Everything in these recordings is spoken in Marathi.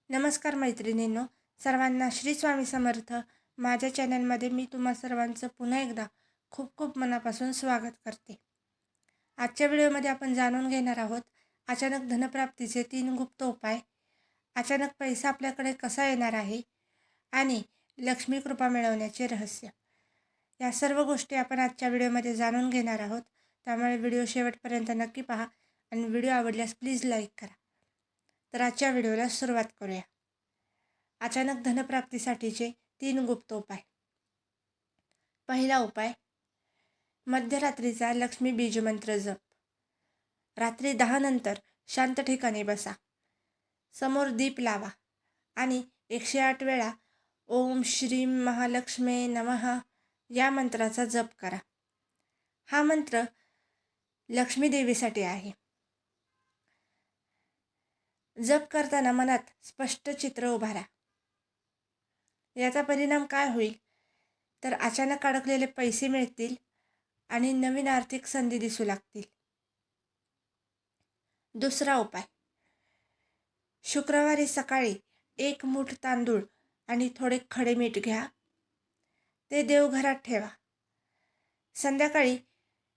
नमस्कार मैत्रिणींनो, सर्वांना श्री स्वामी समर्थ. माझ्या चॅनलमध्ये मी तुम्हा सर्वांचं पुन्हा एकदा खूप खूप मनापासून स्वागत करते. आजच्या व्हिडिओमध्ये आपण जाणून घेणार आहोत अचानक धनप्राप्तीचे 3 गुप्त उपाय, अचानक पैसा आपल्याकडे कसा येणार आहे आणि लक्ष्मी कृपा मिळवण्याचे रहस्य. या सर्व गोष्टी आपण आजच्या व्हिडिओमध्ये जाणून घेणार आहोत. त्यामुळे व्हिडिओ शेवटपर्यंत नक्की पहा आणि व्हिडिओ आवडल्यास प्लीज लाईक करा. तर आजच्या व्हिडिओला सुरुवात करूया. अचानक धनप्राप्तीसाठीचे 3 गुप्त उपाय. पहिला उपाय, मध्यरात्रीचा लक्ष्मी बीजमंत्र जप. रात्री 10 नंतर शांत ठिकाणी बसा, समोर दीप लावा आणि 108 वेळा ओम श्रीम महालक्ष्मी नमः या मंत्राचा जप करा. हा मंत्र लक्ष्मी देवीसाठी आहे. जप करताना मनात स्पष्ट चित्र उभारा. याचा परिणाम काय होईल तर अचानक अडकलेले पैसे मिळतील आणि नवीन आर्थिक संधी दिसू लागतील. दुसरा उपाय, शुक्रवारी सकाळी 1 मूठ तांदूळ आणि थोडे खडे मीठ घ्या. ते देवघरात ठेवा. संध्याकाळी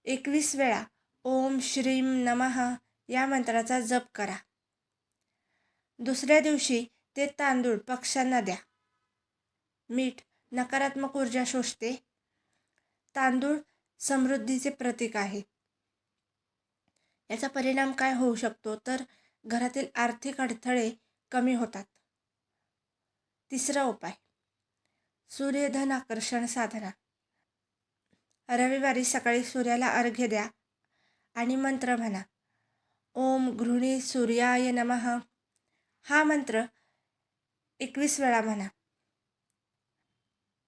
21 वेळा ओम श्रीम नमः या मंत्राचा जप करा. दुसऱ्या दिवशी ते तांदूळ पक्ष्यांना द्या. मीठ नकारात्मक ऊर्जा शोषते. तांदूळ समृद्धीचे प्रतीक आहे. याचा परिणाम काय होऊ शकतो तर घरातील आर्थिक अडथळे कमी होतात. तिसरा उपाय, सूर्यधन आकर्षण साधना. रविवारी सकाळी सूर्याला अर्घ्य द्या आणि मंत्र म्हणा, ओम गृहिणी सूर्याय नमः. हा मंत्र 21 वेळा म्हणा.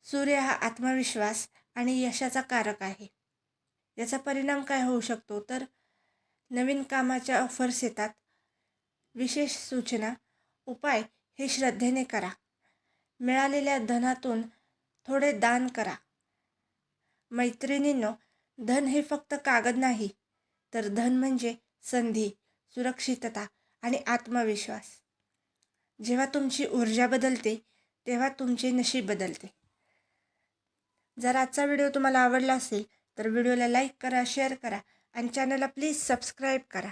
सूर्य हा आत्मविश्वास आणि यशाचा कारक आहे. याचा परिणाम काय होऊ शकतो तर नवीन कामाच्या ऑफर्स येतात. विशेष सूचना, उपाय हे श्रद्धेने करा. मिळालेल्या धनातून थोडे दान करा. मैत्रिणींनो, धन हे फक्त कागद नाही तर धन म्हणजे संधी, सुरक्षितता आणि आत्मविश्वास. जेव्हा तुमची ऊर्जा बदलते तेव्हा तुमचे नशीब बदलते. जर आजचा व्हिडिओ तुम्हाला आवडला असेल तर व्हिडिओला लाईक करा, शेअर करा आणि चॅनलला प्लीज सबस्क्राईब करा.